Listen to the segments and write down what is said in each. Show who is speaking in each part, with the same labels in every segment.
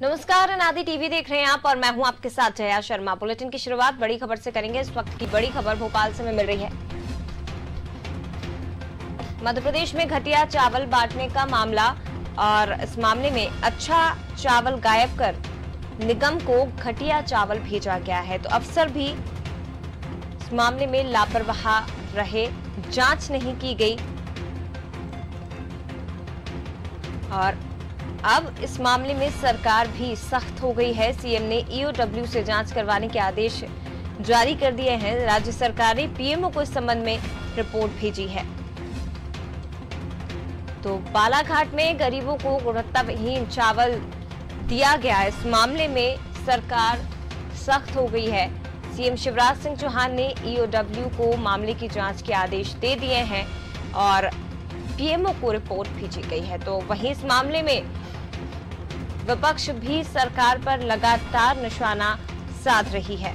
Speaker 1: नमस्कार, अनादि टीवी देख रहे हैं आप और मैं हूं आपके साथ जया शर्मा। बुलेटिन की शुरुआत बड़ी खबर से करेंगे। इस वक्त की बड़ी खबर भोपाल से मिल रही है। मध्य प्रदेश में घटिया चावल बांटने का मामला और इस मामले में अच्छा चावल गायब कर निगम को घटिया चावल भेजा गया है। तो अफसर भी इस मामले में लापरवाह रहे, जांच नहीं की गई और अब इस मामले में सरकार भी सख्त हो गई है। सीएम ने ईओडब्ल्यू से जांच करवाने के आदेश जारी कर दिए हैं। राज्य सरकार ने पीएमओ को इस संबंध में रिपोर्ट भेजी है। तो बालाघाट में गरीबों को गुणवत्ताहीन चावल दिया गया। इस मामले में सरकार सख्त हो गई है। सीएम शिवराज सिंह चौहान ने ईओडब्ल्यू को मामले की जांच के आदेश दे दिए हैं और पीएमओ को रिपोर्ट भेजी गई है। तो वहीं इस मामले में विपक्ष भी सरकार पर लगातार निशाना साध रही है।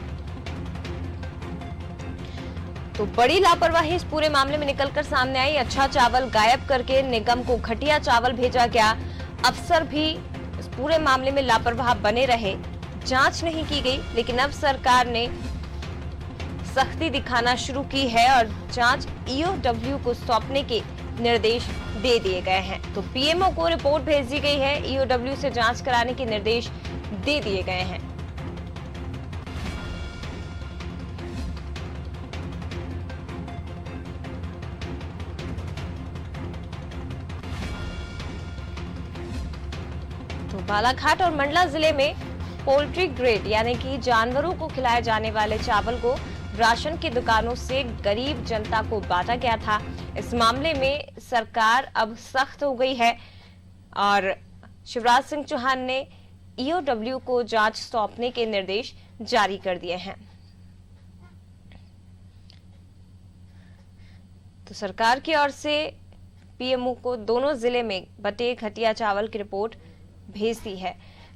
Speaker 1: तो बड़ी लापरवाही इस पूरे मामले में निकलकर सामने आई। अच्छा चावल गायब करके निगम को घटिया चावल भेजा गया। अफसर भी इस पूरे मामले में लापरवाह बने रहे, जांच नहीं की गई। लेकिन अब सरकार ने सख्ती दिखाना शुरू की है और जांच ईओडब्ल्यू को सौंपने के निर्देश दे दिए गए हैं। तो पीएमओ को रिपोर्ट भेज दी गई है, ईओडब्ल्यू से जांच कराने के निर्देश दे दिए गए हैं। तो बालाघाट और मंडला जिले में पोल्ट्री ग्रेड यानी कि जानवरों को खिलाए जाने वाले चावल को राशन की दुकानों से गरीब जनता को बांटा गया था। इस मामले में सरकार अब सख्त हो गई है और शिवराज सिंह चौहान ने ईओडब्ल्यू को जांच सौंपने के निर्देश जारी कर दिए हैं। तो सरकार की ओर से पीएमओ को दोनों जिले में बटे घटिया चावल की रिपोर्ट भेज दी है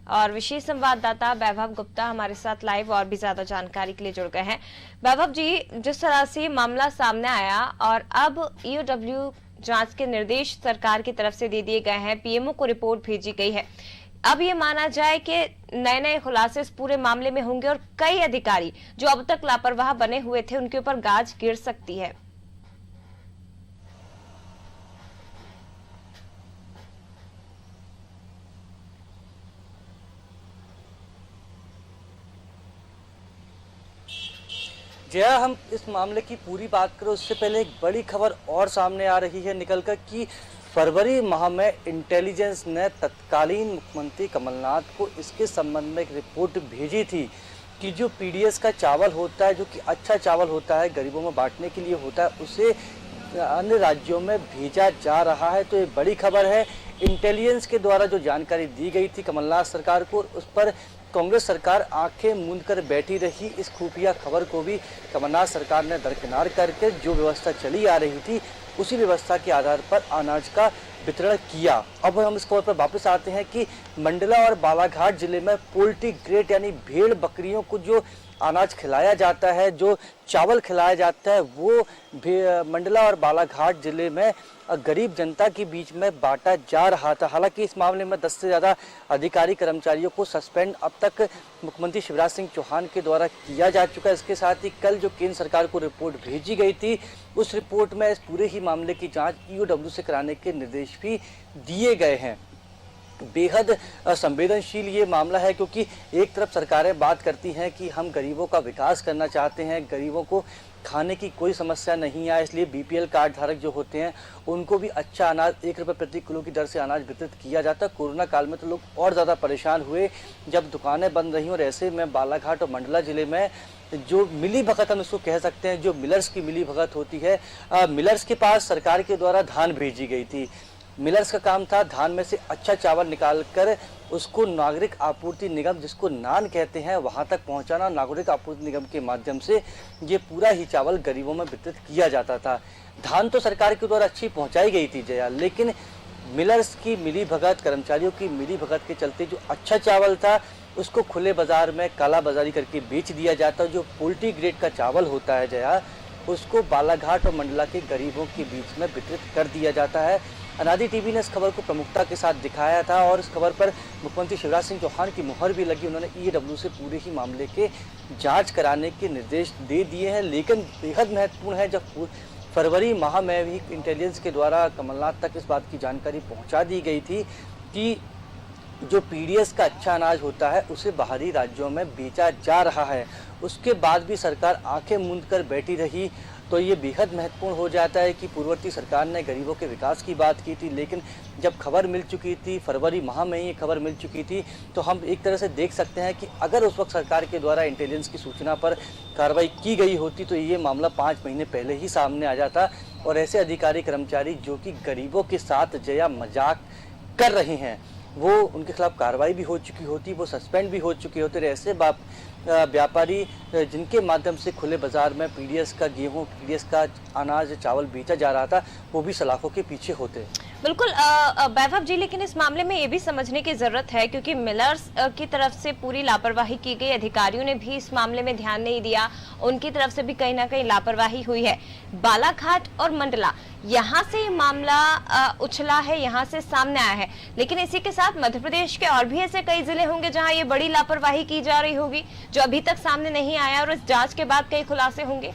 Speaker 1: और विशेष संवाददाता वैभव गुप्ता हमारे साथ लाइव और भी ज्यादा जानकारी के लिए जुड़ गए हैं। वैभव जी, जिस तरह से मामला सामने आया और अब ईओडब्ल्यू जांच के निर्देश सरकार की तरफ से दे दिए गए हैं, पीएमओ को रिपोर्ट भेजी गई है, अब ये माना जाए कि नए नए खुलासे इस पूरे मामले में होंगे और कई अधिकारी जो अब तक लापरवाह बने हुए थे उनके ऊपर गाज गिर सकती है।
Speaker 2: जया, हम इस मामले की पूरी बात करें उससे पहले एक बड़ी खबर और सामने आ रही है निकलकर कि फरवरी माह में इंटेलिजेंस ने तत्कालीन मुख्यमंत्री कमलनाथ को इसके संबंध में एक रिपोर्ट भेजी थी कि जो पीडीएस का चावल होता है, जो कि अच्छा चावल होता है, गरीबों में बांटने के लिए होता है, उसे अन्य राज्यों में भेजा जा रहा है। तो ये बड़ी खबर है। इंटेलिजेंस के द्वारा जो जानकारी दी गई थी कमलनाथ सरकार को, उस पर कांग्रेस सरकार आंखें मूंद कर बैठी रही। इस खुफिया खबर को भी कमलनाथ सरकार ने दरकिनार करके जो व्यवस्था चली आ रही थी उसी व्यवस्था के आधार पर अनाज का वितरण किया। अब हम इस खबर पर वापस आते हैं कि मंडला और बालाघाट जिले में पोल्ट्री ग्रेड यानी भेड़ बकरियों को जो अनाज खिलाया जाता है, जो चावल खिलाया जाता है, वो मंडला और बालाघाट जिले में गरीब जनता के बीच में बांटा जा रहा था। हालांकि इस मामले में 10 से ज़्यादा अधिकारी कर्मचारियों को सस्पेंड अब तक मुख्यमंत्री शिवराज सिंह चौहान के द्वारा किया जा चुका है। इसके साथ ही कल जो केंद्र सरकार को रिपोर्ट भेजी गई थी, उस रिपोर्ट में इस पूरे ही मामले की जाँच ईओडब्ल्यू से कराने के निर्देश भी दिए गए हैं। बेहद संवेदनशील ये मामला है क्योंकि एक तरफ सरकारें बात करती हैं कि हम गरीबों का विकास करना चाहते हैं, गरीबों को खाने की कोई समस्या नहीं आए, इसलिए बीपीएल कार्ड धारक जो होते हैं उनको भी अच्छा अनाज 1 रुपये प्रति किलो की दर से अनाज वितरित किया जाता है। कोरोना काल में तो लोग और ज़्यादा परेशान हुए जब दुकानें बंद रहीं और ऐसे में बालाघाट और मंडला ज़िले में जो मिली भगत हम इसको कह सकते हैं, जो मिलर्स की मिली भगत होती है, मिलर्स के पास सरकार के द्वारा धान भेजी गई थी। मिलर्स का काम था धान में से अच्छा चावल निकालकर उसको नागरिक आपूर्ति निगम, जिसको नान कहते हैं, वहां तक पहुंचाना। नागरिक आपूर्ति निगम के माध्यम से ये पूरा ही चावल गरीबों में वितरित किया जाता था। धान तो सरकार के द्वारा अच्छी पहुंचाई गई थी जया, लेकिन मिलर्स की मिली भगत, कर्मचारियों की मिली भगत के चलते जो अच्छा चावल था उसको खुले बाजार में काला बाजारी करके बेच दिया जाता। जो पोल्ट्री ग्रेड का चावल होता है जया, उसको बालाघाट और मंडला के गरीबों के बीच में वितरित कर दिया जाता है। अनादि टीवी ने इस खबर को प्रमुखता के साथ दिखाया था और इस खबर पर मुख्यमंत्री शिवराज सिंह चौहान की मुहर भी लगी। उन्होंने ईओडब्ल्यू से पूरे ही मामले के जांच कराने के निर्देश दे दिए हैं। लेकिन बेहद महत्वपूर्ण है, जब फरवरी माह में भी इंटेलिजेंस के द्वारा कमलनाथ तक इस बात की जानकारी पहुंचा दी गई थी कि जो पीडीएस का अच्छा अनाज होता है उसे बाहरी राज्यों में बेचा जा रहा है, उसके बाद भी सरकार आंखें मूंद कर बैठी रही। तो ये बेहद महत्वपूर्ण हो जाता है कि पूर्ववर्ती सरकार ने गरीबों के विकास की बात की थी, लेकिन जब खबर मिल चुकी थी, फरवरी माह में ही ये खबर मिल चुकी थी, तो हम एक तरह से देख सकते हैं कि अगर उस वक्त सरकार के द्वारा इंटेलिजेंस की सूचना पर कार्रवाई की गई होती तो ये मामला 5 महीने पहले ही सामने आ जाता और ऐसे अधिकारी कर्मचारी जो कि गरीबों के साथ जया मजाक कर रहे हैं वो उनके खिलाफ कार्रवाई भी हो चुकी होती, वो सस्पेंड भी हो चुके होते। ऐसे व्यापारी जिनके माध्यम से खुले बाजार में पीडीएस का गेहूं, पीडीएस का अनाज, चावल बेचा जा रहा था, वो भी सलाखों के पीछे होते।
Speaker 1: बिल्कुल वैभव जी, लेकिन इस मामले में ये भी समझने की जरूरत है क्योंकि मिलर्स की तरफ से पूरी लापरवाही की गई, अधिकारियों ने भी इस मामले में ध्यान नहीं दिया, उनकी तरफ से भी कहीं ना कहीं लापरवाही हुई है। बालाघाट और मंडला यहाँ से ये मामला उछला है, यहाँ से सामने आया है, लेकिन इसी के साथ मध्य प्रदेश के और भी ऐसे कई जिले होंगे जहाँ ये बड़ी लापरवाही की जा रही होगी जो अभी तक सामने नहीं आया और इस जांच के बाद कई खुलासे होंगे।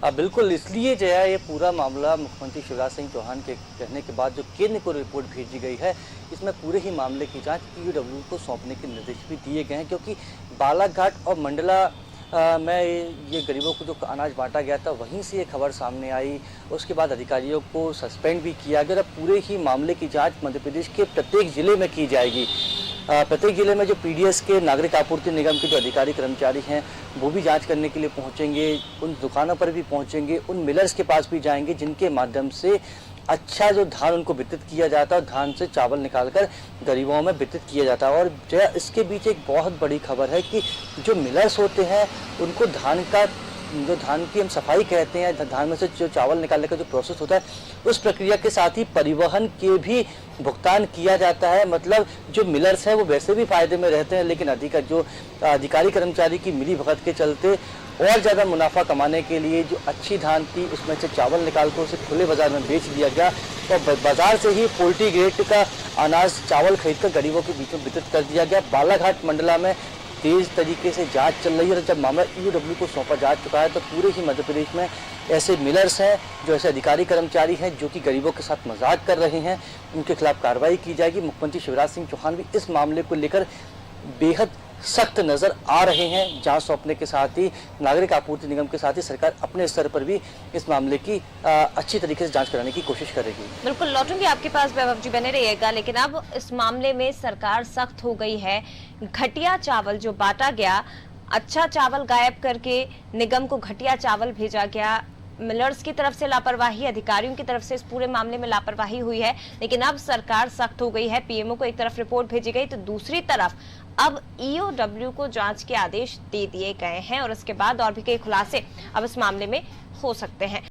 Speaker 2: बिल्कुल, इसलिए जो है ये पूरा मामला मुख्यमंत्री शिवराज सिंह चौहान के कहने के बाद जो केंद्र को रिपोर्ट भेजी गई है, इसमें पूरे ही मामले की जांच ईओडब्ल्यू को सौंपने के निर्देश भी दिए गए हैं, क्योंकि बालाघाट और मंडला में ये गरीबों को जो अनाज बांटा गया था वहीं से ये खबर सामने आई। उसके बाद अधिकारियों को सस्पेंड भी किया गया। पूरे ही मामले की जाँच मध्य प्रदेश के प्रत्येक जिले में की जाएगी। प्रत्येक जिले में जो पीडीएस के नागरिक आपूर्ति निगम के जो अधिकारी कर्मचारी हैं वो भी जांच करने के लिए पहुंचेंगे, उन दुकानों पर भी पहुंचेंगे, उन मिलर्स के पास भी जाएंगे जिनके माध्यम से अच्छा जो धान उनको वितरित किया जाता है और धान से चावल निकालकर गरीबों में वितरित किया जाता है। और जो इसके बीच एक बहुत बड़ी खबर है कि जो मिलर्स होते हैं उनको धान की हम सफाई कहते हैं, धान में से जो चावल निकालने का जो प्रोसेस होता है उस प्रक्रिया के साथ ही परिवहन के भी भुगतान किया जाता है। मतलब जो मिलर्स हैं वो वैसे भी फायदे में रहते हैं, लेकिन अधिकारी कर्मचारी की मिलीभगत के चलते और ज़्यादा मुनाफा कमाने के लिए जो अच्छी धान थी उसमें से चावल निकाल कर उसे खुले बाजार में बेच दिया गया और बाजार से ही पोल्ट्री ग्रेड का अनाज चावल खरीद कर गरीबों के बीच में वितरित कर दिया गया। बालाघाट मंडला में तेज तरीके से जांच चल रही है और जब मामला ईओडब्ल्यू को सौंपा जा चुका है तो पूरे ही मध्य प्रदेश में ऐसे मिलर्स हैं, जो ऐसे अधिकारी कर्मचारी हैं जो कि गरीबों के साथ मजाक कर रहे हैं, उनके खिलाफ कार्रवाई की जाएगी। मुख्यमंत्री शिवराज सिंह चौहान भी इस मामले को लेकर बेहद सख्त नजर आ रहे हैं। जांच सौंपने के साथ ही नागरिक आपूर्ति निगम के साथ ही सरकार अपने स्तर पर भी इस मामले की अच्छी तरीके से जांच कराने की कोशिश करेगी।
Speaker 1: बिल्कुल लौटूंगी आपके पास वैभव जी, बने रहिएगा। लेकिन अब इस मामले में सरकार सख्त हो गई है। घटिया चावल जो बांटा गया, अच्छा चावल गायब करके निगम को घटिया चावल भेजा गया, मिलर्स की तरफ से लापरवाही, अधिकारियों की तरफ से इस पूरे मामले में लापरवाही हुई है। लेकिन अब सरकार सख्त हो गई है। पीएमओ को एक तरफ रिपोर्ट भेजी गई तो दूसरी तरफ अब ईओडब्ल्यू को जांच के आदेश दे दिए गए हैं और उसके बाद और भी कई खुलासे अब इस मामले में हो सकते हैं।